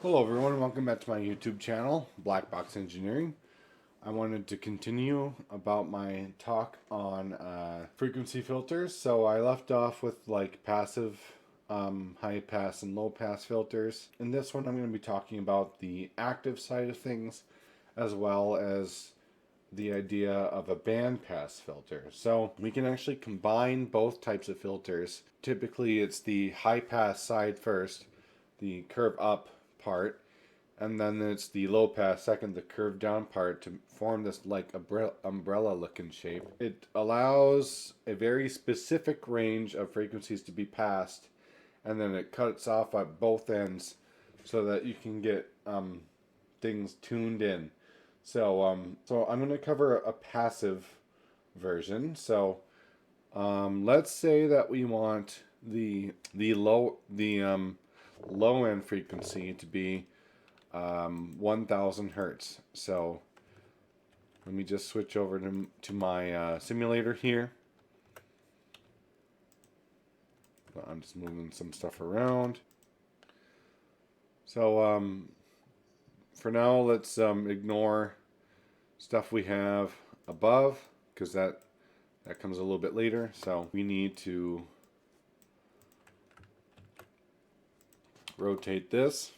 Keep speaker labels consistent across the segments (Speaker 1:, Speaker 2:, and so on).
Speaker 1: Hello everyone, welcome back to my YouTube channel, Black Box Engineering. I wanted to continue about my talk on frequency filters. So I left off with like passive, high pass and low pass filters. In this one I'm going to be talking about the active side of things as well as the idea of a bandpass filter. So we can actually combine both types of filters. Typically it's the high pass side first, the curve up part, and then it's the low pass second, the curved down part, to form this like umbrella looking shape. It allows a very specific range of frequencies to be passed, and then it cuts off at both ends so that you can get things tuned in. So I'm going to cover a passive version. So let's say that we want the low end frequency to be 1000 hertz. So let me just switch over to my simulator here. I'm just moving some stuff around. So for now, let's ignore stuff we have above because that comes a little bit later. So we need to rotate this.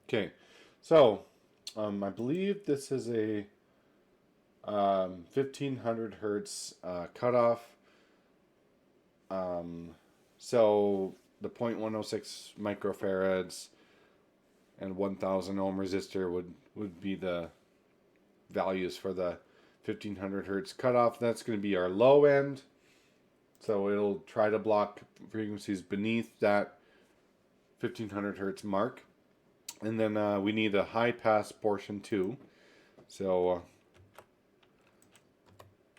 Speaker 1: Okay, so I believe this is a 1500 hertz cutoff. So the 0.106 microfarads and 1000 ohm resistor would be the values for the 1500 hertz cutoff. That's going to be our low end. So it'll try to block frequencies beneath that 1500 hertz mark. And then we need a high pass portion too. So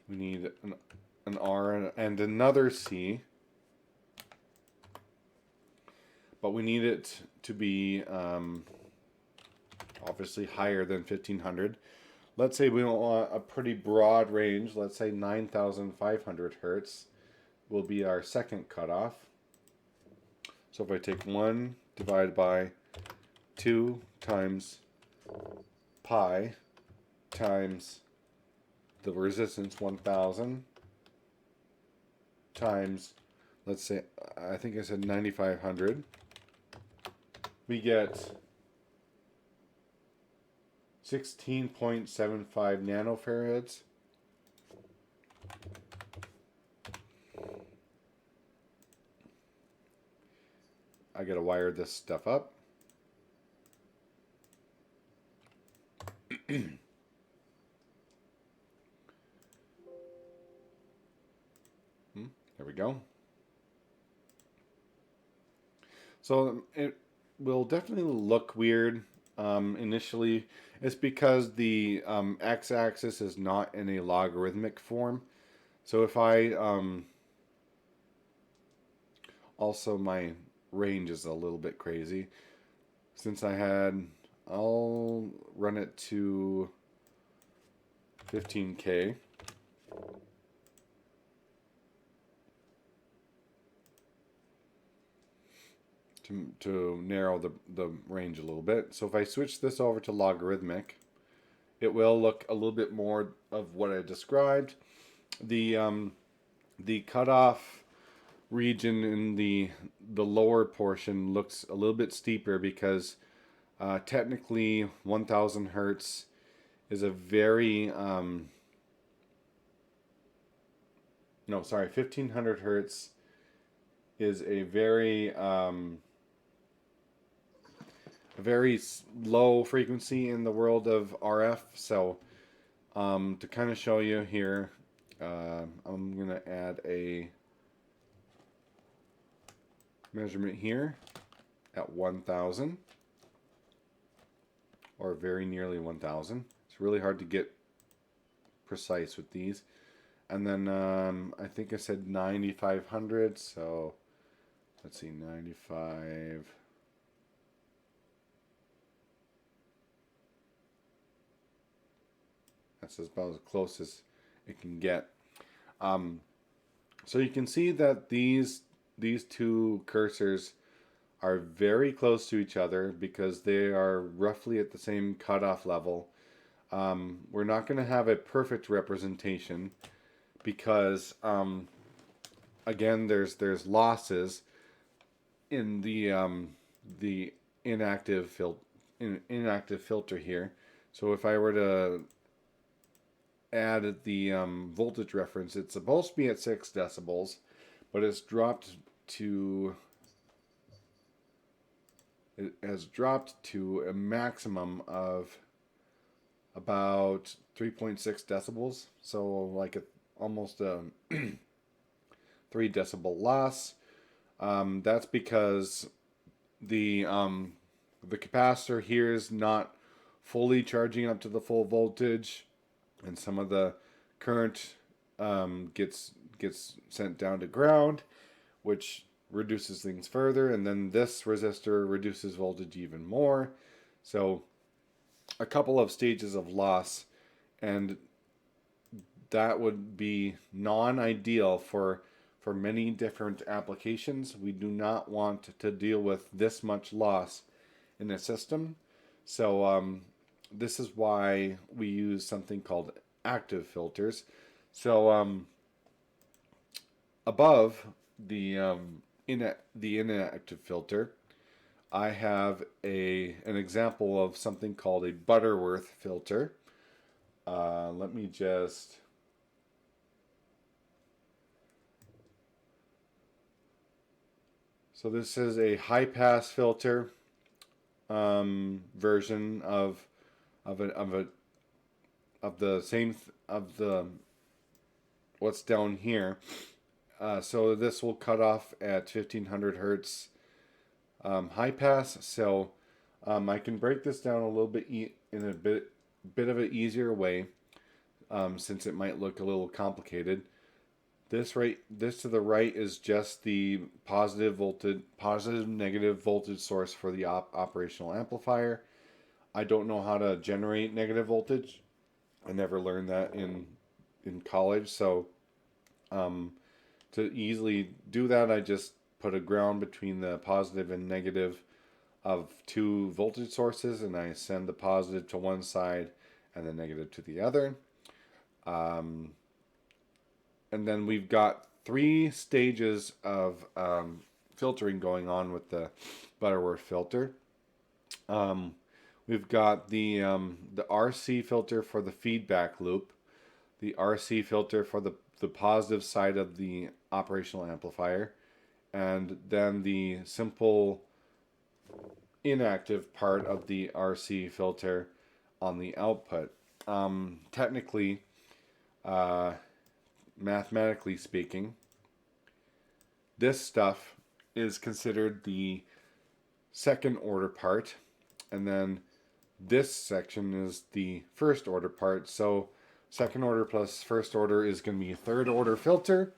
Speaker 1: we need an R and another C. But we need it to be obviously higher than 1500. Let's say we want a pretty broad range. Let's say 9500 hertz will be our second cutoff. So if I take 1 divided by 2 times pi times the resistance 1000 times, let's say, I think I said 9500, we get 16.75 nanofarads. I gotta wire this stuff up. There we go. So it will definitely look weird initially. It's because the x-axis is not in a logarithmic form. So if I also my range is a little bit crazy. Since I'll run it to 15K. To narrow the range a little bit. So if I switch this over to logarithmic, it will look a little bit more of what I described. The cutoff region in the lower portion looks a little bit steeper because technically 1000 hertz is a very no, sorry, 1500 hertz is a very low frequency in the world of RF. So to kind of show you here, I'm going to add a measurement here at 1000, or very nearly 1000. It's really hard to get precise with these. And then I think I said 9500, so let's see, 95. That's about as close as it can get. So you can see that these two cursors are very close to each other because they are roughly at the same cutoff level. We're not going to have a perfect representation because again, there's losses in the inactive filter here. So if I were to add the voltage reference, it's supposed to be at 6 decibels, but it's dropped to it has dropped to a maximum of about 3.6 decibels. So like almost a 3 decibel loss. That's because the capacitor here is not fully charging up to the full voltage, and some of the current gets sent down to ground, which reduces things further, and then this resistor reduces voltage even more. So a couple of stages of loss, and that would be non-ideal for many different applications. We do not want to deal with this much loss in a system. So this is why we use something called active filters. So above the inactive filter, I have an example of something called a Butterworth filter. Let me just So this is a high pass filter version of the same of the what's down here. So this will cut off at 1500 hertz high pass. So I can break this down a little bit in a bit of an easier way, since it might look a little complicated. This to the right is just the positive negative voltage source for the operational amplifier. I don't know how to generate negative voltage. I never learned that in college. So to easily do that, I just put a ground between the positive and negative of two voltage sources, and I send the positive to one side and the negative to the other. And then we've got 3 stages of filtering going on with the Butterworth filter. We've got the RC filter for the feedback loop, the RC filter for the positive side of the operational amplifier, and then the simple inactive part of the RC filter on the output. Technically, mathematically speaking, this stuff is considered the second order part, and then this section is the first order part. So second order plus first order is going to be a third order filter,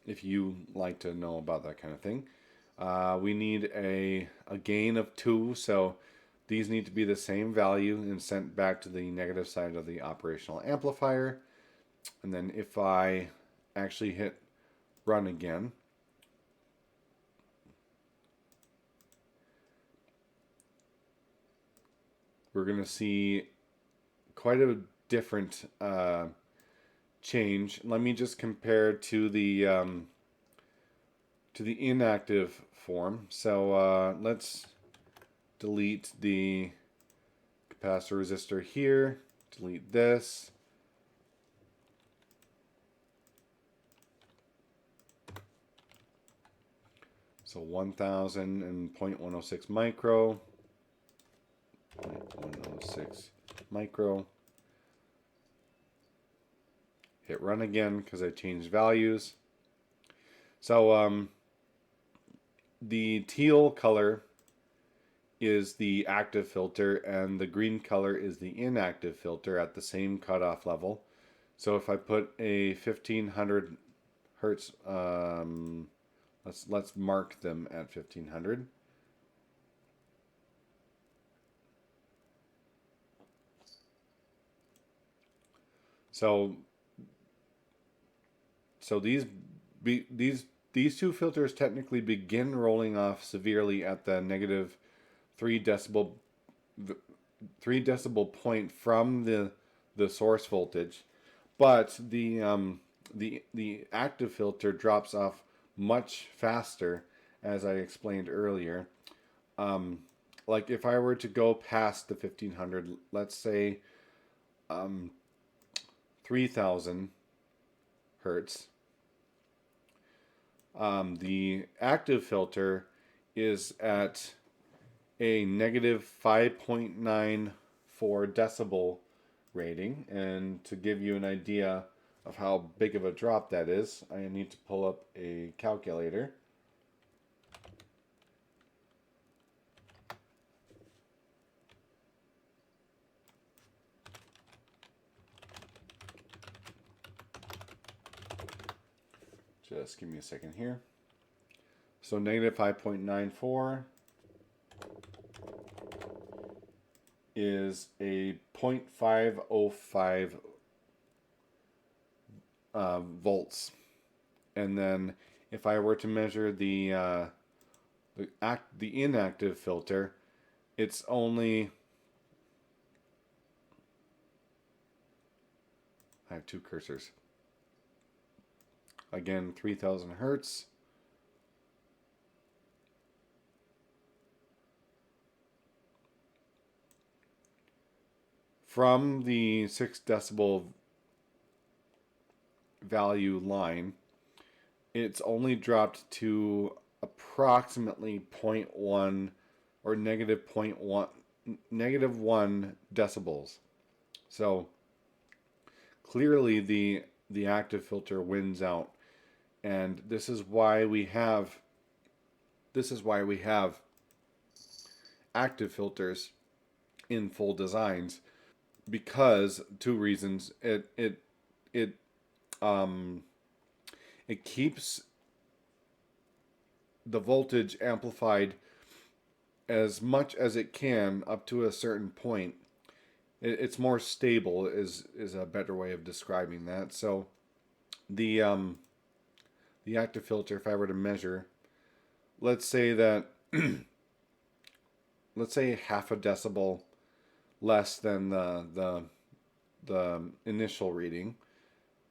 Speaker 1: if you like to know about that kind of thing. We need a gain of 2, so these need to be the same value and sent back to the negative side of the operational amplifier. And then if I actually hit run again, we're going to see quite a different change. Let me just compare to the inactive form. So let's delete the capacitor resistor here, delete this. So 1000 and 0.106 micro, 0.106 micro. Hit run again because I changed values. So the teal color is the active filter, and the green color is the inactive filter at the same cutoff level. So if I put a 1500 hertz, let's mark them at 1500. So these these two filters technically begin rolling off severely at the negative 3 decibel 3 decibel point from the source voltage, but the active filter drops off much faster, as I explained earlier. Like if I were to go past the 1500, let's say 3000 hertz, the active filter is at a negative 5.94 decibel rating. And to give you an idea of how big of a drop that is, I need to pull up a calculator. Just give me a second here. So negative 5.94 is a 0.505 volts. And then if I were to measure the inactive filter, it's only, I have two cursors. Again, 3000 hertz. From the 6 decibel value line, it's only dropped to approximately 0.1 or negative 1 decibels. So clearly the active filter wins out. And this is why we have active filters in full designs, because two reasons. It keeps the voltage amplified as much as it can up to a certain point. It's more stable is a better way of describing that. So the active filter, if I were to measure, let's say that let's say half a decibel less than the initial reading,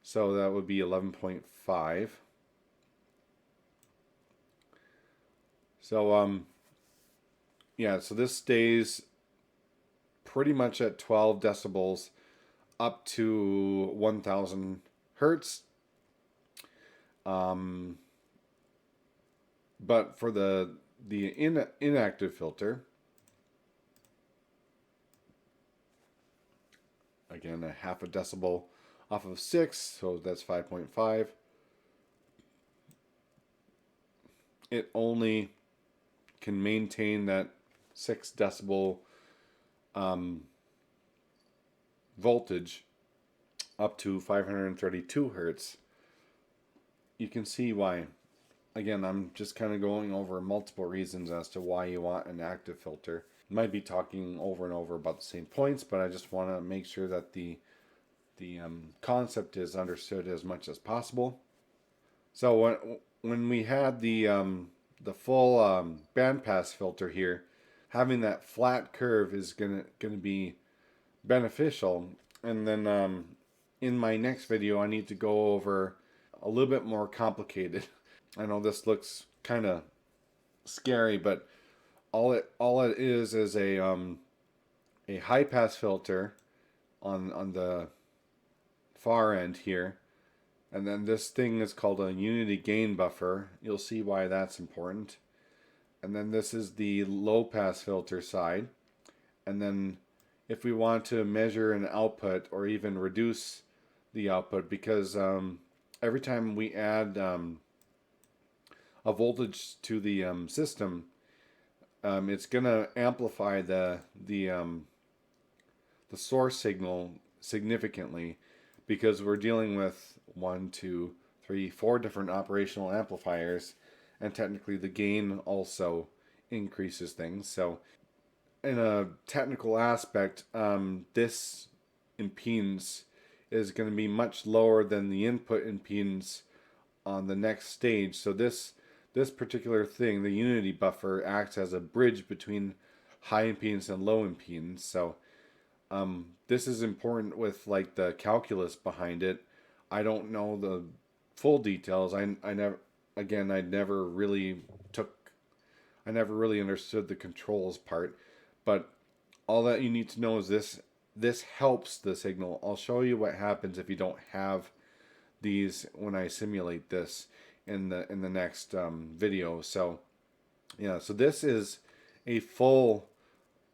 Speaker 1: so that would be 11.5. So yeah, so this stays pretty much at 12 decibels up to 1000 hertz. But for the inactive filter, again, a half a decibel off of 6, so that's 5.5. It only can maintain that 6 decibel voltage up to 532 hertz. You can see why. Again, I'm just kind of going over multiple reasons as to why you want an active filter. Might be talking over and over about the same points, but I just want to make sure that the concept is understood as much as possible. So when we had the full bandpass filter here, having that flat curve is gonna be beneficial. And then in my next video, I need to go over a little bit more complicated. I know this looks kind of scary, but all it is a high pass filter on the far end here, and then this thing is called a unity gain buffer. You'll see why that's important. And then this is the low pass filter side. And then if we want to measure an output or even reduce the output, because every time we add a voltage to the system, it's gonna amplify the source signal significantly, because we're dealing with 1, 2, 3, 4 different operational amplifiers, and technically the gain also increases things. So in a technical aspect, this impedance is going to be much lower than the input impedance on the next stage. So this particular thing, the unity buffer, acts as a bridge between high impedance and low impedance. So this is important with like the calculus behind it. I don't know the full details. I never, again, I never really understood the controls part, but all that you need to know is this helps the signal. I'll show you what happens if you don't have these when I simulate this in the next video. So yeah, so this is a full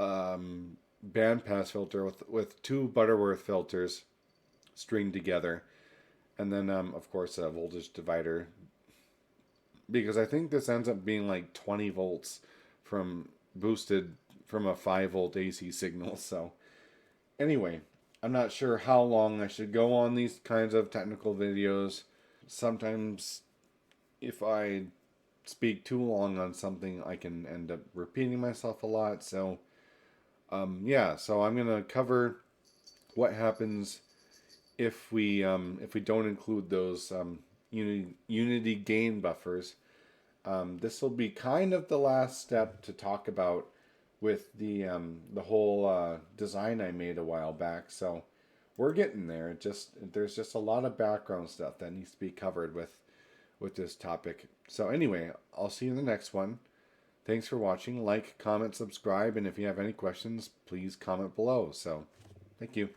Speaker 1: bandpass filter with two Butterworth filters stringed together, and then of course a voltage divider, because I think this ends up being like 20 volts from boosted from a 5-volt AC signal. So anyway, I'm not sure how long I should go on these kinds of technical videos. Sometimes if I speak too long on something, I can end up repeating myself a lot. So yeah, so I'm gonna cover what happens if we don't include those unity gain buffers. This will be kind of the last step to talk about with the whole design I made a while back. So we're getting there. There's just a lot of background stuff that needs to be covered with this topic. So anyway, I'll see you in the next one. Thanks for watching. Like, comment, subscribe, and if you have any questions, please comment below. So thank you.